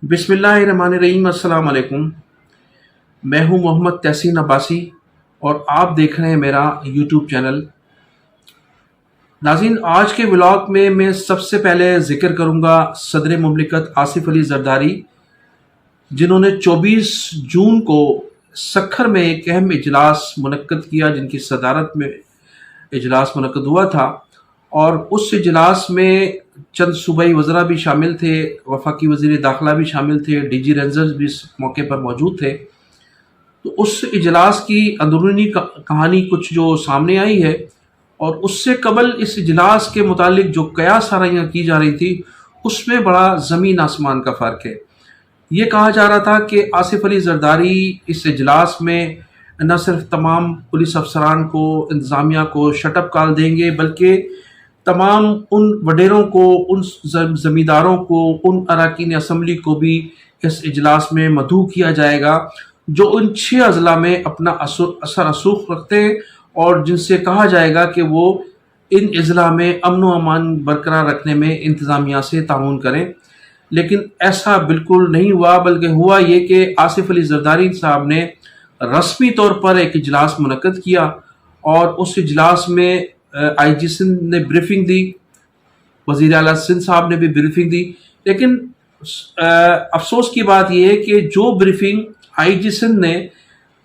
بسم اللہ الرحمن الرحیم۔ السلام علیکم۔ میں ہوں محمد تحسین عباسی اور آپ دیکھ رہے ہیں میرا یوٹیوب چینل۔ ناظرین، آج کے ولاگ میں سب سے پہلے ذکر کروں گا صدر مملکت آصف علی زرداری، جنہوں نے 24 جون کو سکھر میں ایک اہم اجلاس منعقد کیا، جن کی صدارت میں اجلاس منعقد ہوا تھا، اور اس اجلاس میں چند صوبائی وزراء بھی شامل تھے، وفاقی وزیر داخلہ بھی شامل تھے، ڈی جی رینجرز بھی اس موقع پر موجود تھے۔ تو اس اجلاس کی اندرونی کہانی کچھ جو سامنے آئی ہے، اور اس سے قبل اس اجلاس کے متعلق جو قیاس آرائیاں کی جا رہی تھی، اس میں بڑا زمین آسمان کا فرق ہے۔ یہ کہا جا رہا تھا کہ آصف علی زرداری اس اجلاس میں نہ صرف تمام پولیس افسران کو، انتظامیہ کو شٹ اپ کال دیں گے، بلکہ تمام ان وڈیروں کو، ان زمینداروں کو، ان اراکین اسمبلی کو بھی اس اجلاس میں مدعو کیا جائے گا جو ان 6 اضلاع میں اپنا اثر رسوخ رکھتے ہیں، اور جن سے کہا جائے گا کہ وہ ان اضلاع میں امن و امان برقرار رکھنے میں انتظامیہ سے تعاون کریں۔ لیکن ایسا بالکل نہیں ہوا، بلکہ ہوا یہ کہ آصف علی زرداری صاحب نے رسمی طور پر ایک اجلاس منعقد کیا، اور اس اجلاس میں آئی جی سندھ نے بریفنگ دی، وزیر اعلیٰ سندھ صاحب نے بھی بریفنگ دی۔ لیکن افسوس کی بات یہ ہے کہ جو بریفنگ آئی جی سندھ نے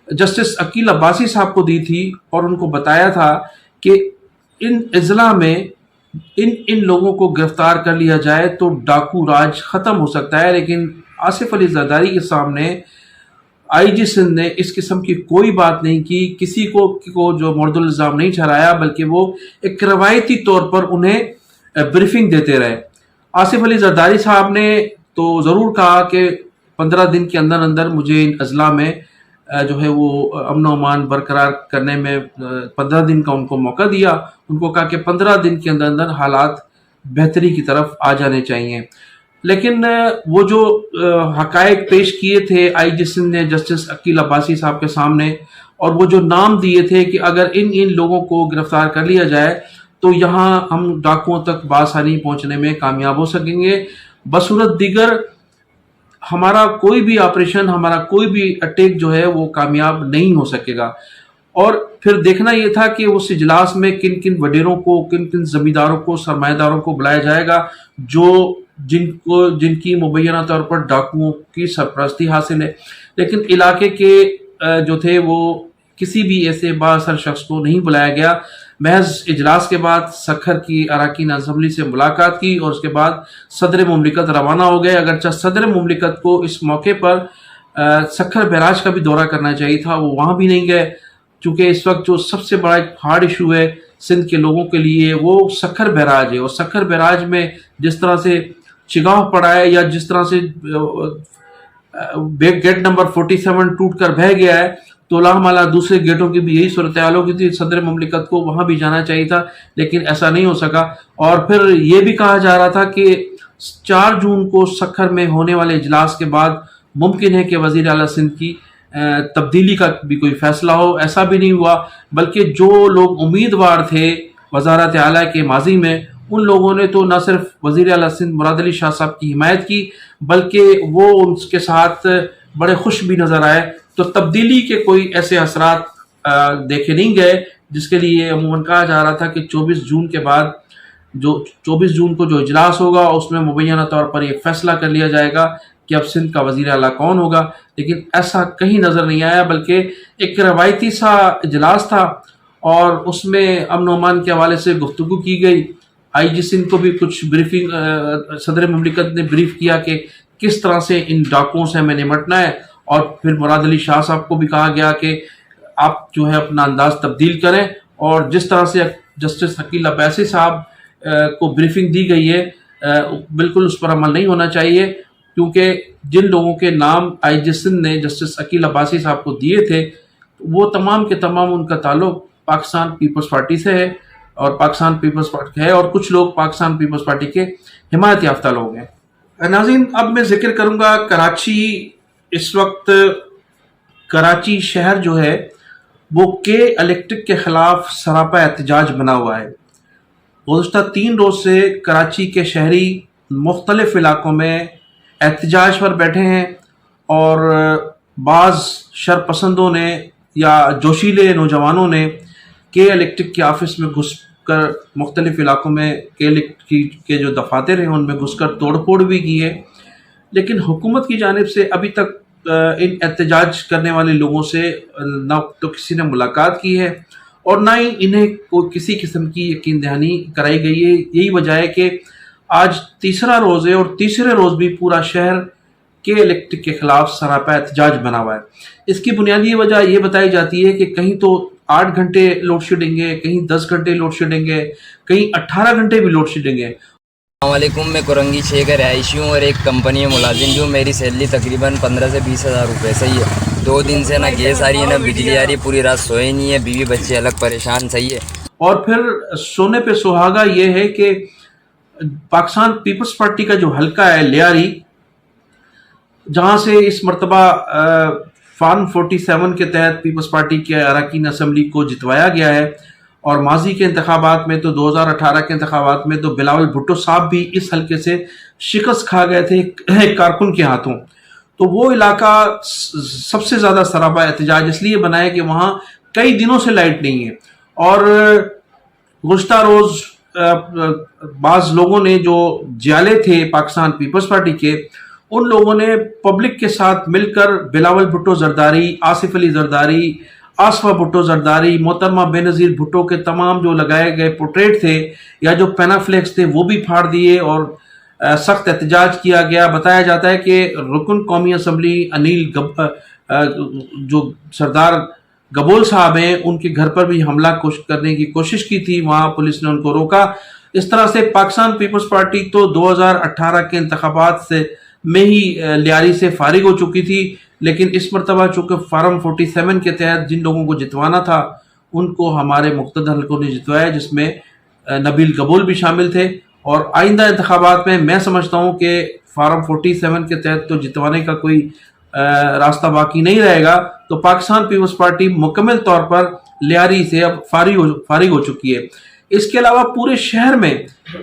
جسٹس عقیل عباسی صاحب کو دی تھی، اور ان کو بتایا تھا کہ ان اضلاع میں ان لوگوں کو گرفتار کر لیا جائے تو ڈاکو راج ختم ہو سکتا ہے، لیکن آصف علی زرداری کے سامنے آئی جی سندھ نے اس قسم کی کوئی بات نہیں کی، کسی کو جو مورد الزام نہیں ٹھہرایا، بلکہ وہ ایک روایتی طور پر انہیں بریفنگ دیتے رہے۔ آصف علی زرداری صاحب نے تو ضرور کہا کہ 15 دن کے اندر اندر مجھے ان اضلاع میں جو ہے وہ امن و امان برقرار کرنے میں 15 دن کا ان کو موقع دیا۔ ان کو کہا کہ 15 دن کے اندر اندر حالات بہتری کی طرف آ جانے چاہیے۔ لیکن وہ جو حقائق پیش کیے تھے آئی جی سندھ نے جسٹس عقیل عباسی صاحب کے سامنے، اور وہ جو نام دیے تھے کہ اگر ان لوگوں کو گرفتار کر لیا جائے تو یہاں ہم ڈاکوؤں تک بآسانی پہنچنے میں کامیاب ہو سکیں گے، بصورت دیگر ہمارا کوئی بھی آپریشن، ہمارا کوئی بھی اٹیک جو ہے وہ کامیاب نہیں ہو سکے گا۔ اور پھر دیکھنا یہ تھا کہ اس اجلاس میں کن کن وڈیروں کو، کن کن زمینداروں کو، سرمایہ داروں کو بلایا جائے گا جن کی مبینہ طور پر ڈاکوؤں کی سرپرستی حاصل ہے۔ لیکن علاقے کے جو تھے وہ کسی بھی ایسے بااثر شخص کو نہیں بلایا گیا۔ محض اجلاس کے بعد سکھر کی اراکین اسمبلی سے ملاقات کی، اور اس کے بعد صدر مملکت روانہ ہو گئے۔ اگرچہ صدر مملکت کو اس موقع پر سکھر بیراج کا بھی دورہ کرنا چاہیے تھا، وہ وہاں بھی نہیں گئے، چونکہ اس وقت جو سب سے بڑا ایک ہارڈ ایشو ہے سندھ کے لوگوں کے لیے وہ سکھر بیراج ہے۔ اور سکھر بیراج میں جس طرح سے چگاؤ پڑا ہے، یا جس طرح سے گیٹ نمبر 47 ٹوٹ کر بہہ گیا ہے، تو لاہمالہ دوسرے گیٹوں کی بھی یہی صورتحال ہوگی تھی۔ صدر مملکت کو وہاں بھی جانا چاہیے تھا، لیکن ایسا نہیں ہو سکا۔ اور پھر یہ بھی کہا جا رہا تھا کہ 4 جون کو سکھر میں ہونے والے اجلاس کے بعد ممکن ہے کہ وزیر اعلیٰ سندھ کی تبدیلی کا بھی کوئی فیصلہ ہو۔ ایسا بھی نہیں ہوا، بلکہ جو لوگ امیدوار تھے وزارت اعلیٰ کے ماضی میں، ان لوگوں نے تو نہ صرف وزیر اعلیٰ سندھ مراد علی شاہ صاحب کی حمایت کی، بلکہ وہ ان کے ساتھ بڑے خوش بھی نظر آئے۔ تو تبدیلی کے کوئی ایسے اثرات دیکھے نہیں گئے، جس کے لیے عموماً کہا جا رہا تھا کہ 24 جون کے بعد، جو 24 جون کو جو اجلاس ہوگا اس میں مبینہ طور پر یہ فیصلہ کر لیا جائے گا کہ اب سندھ کا وزیر اعلیٰ کون ہوگا۔ لیکن ایسا کہیں نظر نہیں آیا، بلکہ ایک روایتی سا اجلاس تھا، اور اس میں امن و امان کے حوالے سے گفتگو کی گئی۔ آئی جی سندھ کو بھی کچھ بریفنگ صدر مملکت نے بریف کیا کہ کس طرح سے ان ڈاکوؤں سے ہمیں نمٹنا ہے، اور پھر مراد علی شاہ صاحب کو بھی کہا گیا کہ آپ جو ہے اپنا انداز تبدیل کریں، اور جس طرح سے جسٹس عقیل عباسی صاحب کو بریفنگ دی گئی ہے بالکل اس پر عمل نہیں ہونا چاہیے، کیونکہ جن لوگوں کے نام آئی جی سندھ نے جسٹس عقیل عباسی صاحب کو دیے تھے، وہ تمام کے تمام ان کا تعلق پاکستان پیپلز پارٹی سے ہے، اور پاکستان پیپلز پارٹی ہے، اور کچھ لوگ پاکستان پیپلز پارٹی کے حمایت یافتہ لوگ ہیں۔ ناظرین، اب میں ذکر کروں گا کراچی۔ اس وقت کراچی شہر جو ہے وہ کے الیکٹرک کے خلاف سراپا احتجاج بنا ہوا ہے۔ گزشتہ 3 روز سے کراچی کے شہری مختلف علاقوں میں احتجاج پر بیٹھے ہیں اور بعض شرپسندوں نے یا جوشیلے نوجوانوں نے کے الیکٹرک کے آفس میں گھس کر مختلف علاقوں میں کے الیکٹرک کے جو دفاتر ہیں ان میں گھس کر توڑ پھوڑ بھی کی ہے، لیکن حکومت کی جانب سے ابھی تک ان احتجاج کرنے والے لوگوں سے نہ تو کسی نے ملاقات کی ہے اور نہ ہی انہیں کوئی کسی قسم کی یقین دہانی کرائی گئی ہے۔ یہی وجہ ہے کہ آج تیسرا روز ہے اور تیسرے روز بھی پورا شہر کے الیکٹرک کے خلاف سراپا احتجاج بنا ہوا ہے۔ اس کی بنیادی وجہ یہ بتائی جاتی ہے کہ کہیں تو 8 گھنٹے لوڈ شیڈنگ ہے، کہیں 10 گھنٹے لوڈ شیڈنگ ہے، کہیں 18 گھنٹے بھی لوڈ شیڈنگ ہے۔ السلام علیکم، میں کرنگی 6 کا رہائشی ہوں اور ایک کمپنی میں ملازم ہوں۔ میری سیلری تقریباً 15 سے 20 ہزار روپے صحیح ہے۔ 2 دن سے نہ گیس آ رہی ہے نہ بجلی آ رہی ہے، پوری رات سوئے نہیں ہے، بیوی بچے الگ پریشان صحیح ہے۔ اور پھر سونے پہ سہاگا یہ ہے کہ پاکستان پیپلز پارٹی کا جو حلقہ ہے لیاری، جہاں سے اس مرتبہ فارم 47 کے تحت پیپلز پارٹی کے اراکین اسمبلی کو جتوایا گیا ہے، اور ماضی کے انتخابات میں تو 2018 کے انتخابات میں تو بلاول بھٹو صاحب بھی اس حلقے سے شکست کھا گئے تھے ایک کارکن کے ہاتھوں۔ تو وہ علاقہ سب سے زیادہ سراپا احتجاج اس لیے بنا ہے کہ وہاں کئی دنوں سے لائٹ نہیں ہے، اور گزشتہ روز بعض لوگوں نے جو جیالے تھے پاکستان پیپلز پارٹی کے، ان لوگوں نے پبلک کے ساتھ مل کر بلاول بھٹو زرداری، آصف علی زرداری، آصفہ بھٹو زرداری، محترمہ بے نظیر بھٹو کے تمام جو لگائے گئے پورٹریٹ تھے یا جو پینافلیکس تھے وہ بھی پھاڑ دیے اور سخت احتجاج کیا گیا۔ بتایا جاتا ہے کہ رکن قومی اسمبلی انیل جو سردار گبول صاحب ہیں، ان کے گھر پر بھی حملہ کرنے کی کوشش کی تھی، وہاں پولیس نے ان کو روکا۔ اس طرح سے پاکستان پیپلز پارٹی تو 2018 کے انتخابات سے میں ہی لیاری سے فارغ ہو چکی تھی، لیکن اس مرتبہ چونکہ فارم 47 کے تحت جن لوگوں کو جتوانا تھا ان کو ہمارے مقتدر حلقوں نے جتوایا، جس میں نبیل گبول بھی شامل تھے۔ اور آئندہ انتخابات میں سمجھتا ہوں کہ فارم 47 کے تحت تو جتوانے کا کوئی راستہ باقی نہیں رہے گا، تو پاکستان پیپلز پارٹی مکمل طور پر لیاری سے اب فارغ ہو چکی ہے۔ اس کے علاوہ پورے شہر میں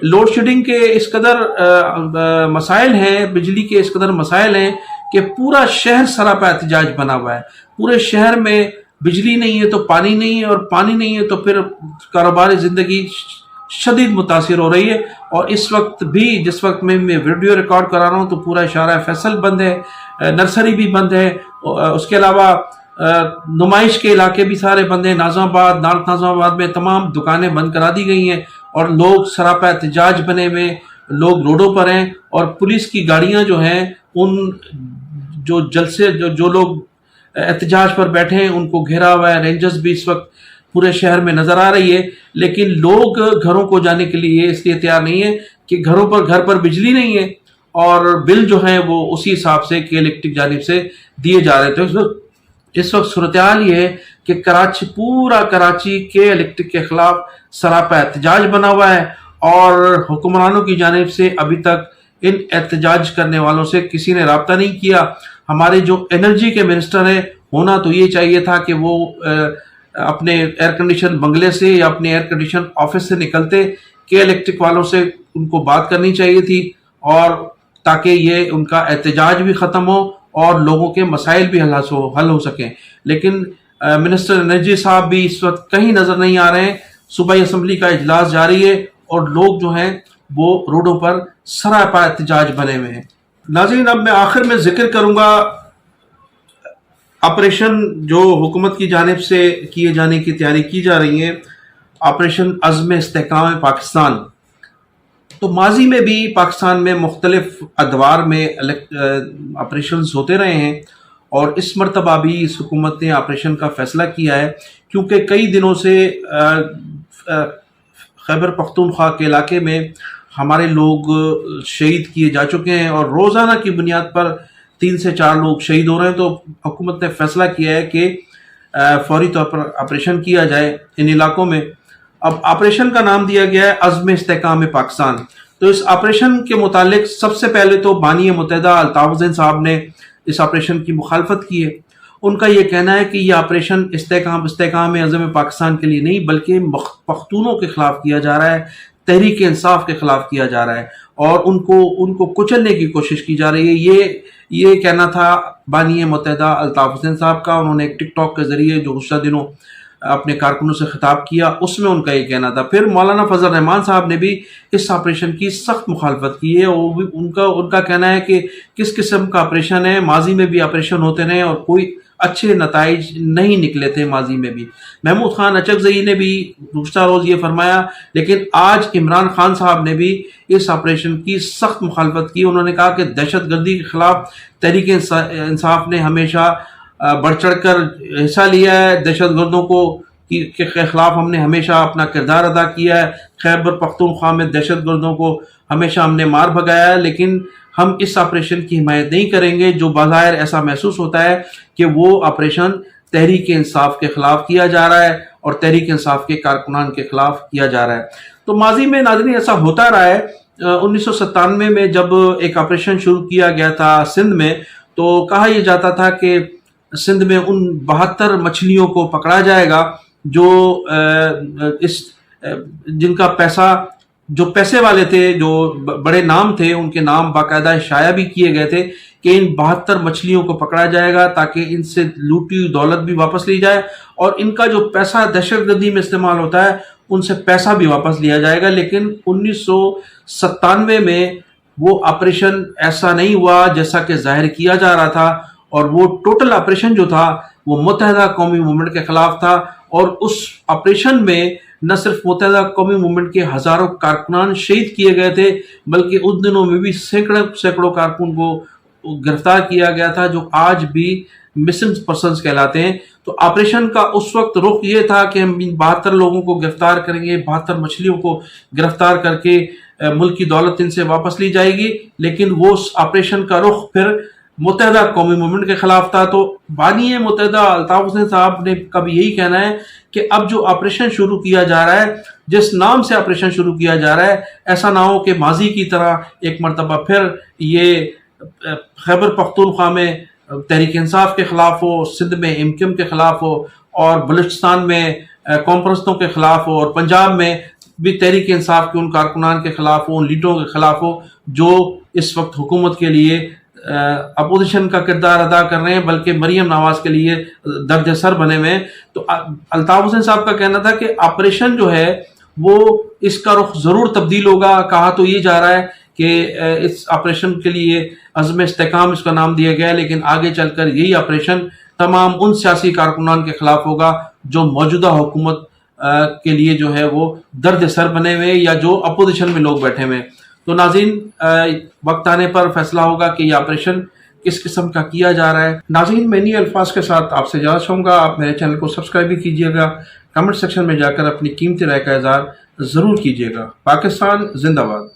لوڈ شیڈنگ کے اس قدر مسائل ہیں، بجلی کے اس قدر مسائل ہیں کہ پورا شہر سراپا احتجاج بنا ہوا ہے۔ پورے شہر میں بجلی نہیں ہے تو پانی نہیں ہے، اور پانی نہیں ہے تو پھر کاروباری زندگی شدید متاثر ہو رہی ہے۔ اور اس وقت بھی جس وقت میں ویڈیو ریکارڈ کرا رہا ہوں تو پورا اشارہ فیصل بند ہے، نرسری بھی بند ہے، اس کے علاوہ نمائش کے علاقے بھی سارے بند ہیں۔ ناظم آباد، نارتھ ناظم آباد میں تمام دکانیں بند کرا دی گئی ہیں، اور لوگ سراپا احتجاج بنے ہوئے، لوگ روڈوں پر ہیں، اور پولیس کی گاڑیاں جو ہیں ان جو جلسے جو لوگ احتجاج پر بیٹھے ہیں ان کو گھیرا ہوا ہے۔ رینجرز بھی اس وقت پورے شہر میں نظر آ رہی ہے، لیکن لوگ گھروں کو جانے کے لیے اس لیے تیار نہیں ہے کہ گھر پر بجلی نہیں ہے، اور بل جو ہیں وہ اسی حساب سے کہ الیکٹرک جانب سے دیے جا رہے تھے۔ اس وقت صورتحال یہ ہے کہ پورا کراچی کے الیکٹرک کے خلاف سراپا احتجاج بنا ہوا ہے، اور حکمرانوں کی جانب سے ابھی تک ان احتجاج کرنے والوں سے کسی نے رابطہ نہیں کیا۔ ہمارے جو انرجی کے منسٹر ہیں، ہونا تو یہ چاہیے تھا کہ وہ اپنے ایئر کنڈیشن بنگلے سے یا اپنے ایئر کنڈیشن آفس سے نکلتے کہ الیکٹرک والوں سے ان کو بات کرنی چاہیے تھی، اور تاکہ یہ ان کا احتجاج بھی ختم ہو اور لوگوں کے مسائل بھی حل ہو سکیں۔ لیکن منسٹر انرجی صاحب بھی اس وقت کہیں نظر نہیں آ رہے ہیں۔ صوبائی اسمبلی کا اجلاس جاری ہے اور لوگ جو ہیں وہ روڈوں پر سراپا احتجاج بنے ہوئے ہیں۔ ناظرین، اب میں آخر میں ذکر کروں گا آپریشن جو حکومت کی جانب سے کیے جانے کی تیاری کی جا رہی ہے، آپریشن عزم استحکام پاکستان۔ تو ماضی میں بھی پاکستان میں مختلف ادوار میں آپریشنز ہوتے رہے ہیں، اور اس مرتبہ بھی اس حکومت نے آپریشن کا فیصلہ کیا ہے، کیونکہ کئی دنوں سے خیبر پختونخوا کے علاقے میں ہمارے لوگ شہید کیے جا چکے ہیں، اور روزانہ کی بنیاد پر 3 سے 4 لوگ شہید ہو رہے ہیں۔ تو حکومت نے فیصلہ کیا ہے کہ فوری طور پر آپریشن کیا جائے ان علاقوں میں۔ اب آپریشن کا نام دیا گیا ہے عزم استحکام پاکستان۔ تو اس آپریشن کے متعلق سب سے پہلے تو بانی متحدہ الطاف حسین صاحب نے اس آپریشن کی مخالفت کی ہے۔ ان کا یہ کہنا ہے کہ یہ آپریشن استحکام عزم پاکستان کے لیے نہیں بلکہ پختونوں کے خلاف کیا جا رہا ہے، تحریک انصاف کے خلاف کیا جا رہا ہے اور ان کو کچلنے کی کوشش کی جا رہی ہے. یہ کہنا تھا بانی متحدہ الطاف حسین صاحب کا. انہوں نے ایک ٹک ٹاک کے ذریعے جو گزشتہ دنوں اپنے کارکنوں سے خطاب کیا اس میں ان کا یہ کہنا تھا. پھر مولانا فضل الرحمان صاحب نے بھی اس آپریشن کی سخت مخالفت کی ہے. وہ بھی ان کا کہنا ہے کہ کس قسم کا آپریشن ہے, ماضی میں بھی آپریشن ہوتے رہے اور کوئی اچھے نتائج نہیں نکلے تھے ماضی میں بھی. محمود خان اچکزئی نے بھی گزشتہ روز یہ فرمایا, لیکن آج عمران خان صاحب نے بھی اس آپریشن کی سخت مخالفت کی. انہوں نے کہا کہ دہشت گردی کے خلاف تحریک انصاف نے ہمیشہ بڑھ چڑھ کر حصہ لیا ہے. دہشت گردوں کے خلاف ہم نے ہمیشہ اپنا کردار ادا کیا ہے. خیبر پختونخوا میں دہشت گردوں کو ہمیشہ ہم نے مار بھگایا ہے, لیکن ہم اس آپریشن کی حمایت نہیں کریں گے جو بظاہر ایسا محسوس ہوتا ہے کہ وہ آپریشن تحریک انصاف کے خلاف کیا جا رہا ہے اور تحریک انصاف کے کارکنان کے خلاف کیا جا رہا ہے. تو ماضی میں ناظرین ایسا ہوتا رہا ہے. 1997 میں جب ایک آپریشن شروع کیا گیا تھا سندھ میں, تو کہا یہ جاتا تھا کہ سندھ میں ان 72 مچھلیوں کو پکڑا جائے گا جو جن کا پیسے والے تھے, جو بڑے نام تھے, ان کے نام باقاعدہ شائع بھی کیے گئے تھے کہ ان 72 مچھلیوں کو پکڑا جائے گا تاکہ ان سے لوٹی دولت بھی واپس لی جائے اور ان کا جو پیسہ دہشت گردی میں استعمال ہوتا ہے ان سے پیسہ بھی واپس لیا جائے گا. لیکن 1997 میں وہ آپریشن ایسا نہیں ہوا جیسا کہ ظاہر کیا جا رہا تھا, اور وہ ٹوٹل آپریشن جو تھا وہ متحدہ قومی موومنٹ کے خلاف تھا. اور اس آپریشن میں نہ صرف متحدہ قومی موومنٹ کے ہزاروں کارکنان شہید کیے گئے تھے, بلکہ اس دنوں میں بھی سینکڑوں کارکن کو گرفتار کیا گیا تھا جو آج بھی مسنگ پرسنز کہلاتے ہیں. تو آپریشن کا اس وقت رخ یہ تھا کہ ہم 72 لوگوں کو گرفتار کریں گے, 72 مچھلیوں کو گرفتار کر کے ملک کی دولت ان سے واپس لی جائے گی. لیکن وہ آپریشن کا رخ پھر متحدہ قومی موومنٹ کے خلاف تھا. تو بانی متحدہ الطاف حسین صاحب نے کا بھی یہی کہنا ہے کہ اب جو آپریشن شروع کیا جا رہا ہے, جس نام سے آپریشن شروع کیا جا رہا ہے, ایسا نہ ہو کہ ماضی کی طرح ایک مرتبہ پھر یہ خیبر پختونخوا میں تحریک انصاف کے خلاف ہو, سندھ میں MKM کے خلاف ہو, اور بلوچستان میں قوم پرستوں کے خلاف ہو, اور پنجاب میں بھی تحریک انصاف کے ان کارکنان کے خلاف ہو, ان لیڈروں کے خلاف ہو جو اس وقت حکومت کے لیے اپوزیشن کا کردار ادا کر رہے ہیں, بلکہ مریم نواز کے لیے درد سر بنے ہوئے ہیں. تو الطاف حسین صاحب کا کہنا تھا کہ آپریشن جو ہے وہ اس کا رخ ضرور تبدیل ہوگا. کہا تو یہ جا رہا ہے کہ اس آپریشن کے لیے عزم استحکام اس کا نام دیا گیا ہے, لیکن آگے چل کر یہی آپریشن تمام ان سیاسی کارکنان کے خلاف ہوگا جو موجودہ حکومت کے لیے جو ہے وہ درد سر بنے ہوئے یا جو اپوزیشن میں لوگ بیٹھے ہوئے. تو ناظرین وقت آنے پر فیصلہ ہوگا کہ یہ آپریشن کس قسم کا کیا جا رہا ہے. ناظرین میں انہی الفاظ کے ساتھ آپ سے اجازت چاہوں گا. آپ میرے چینل کو سبسکرائب بھی کیجیے گا, کمنٹ سیکشن میں جا کر اپنی قیمتی رائے کا اظہار ضرور کیجیے گا. پاکستان زندہ باد.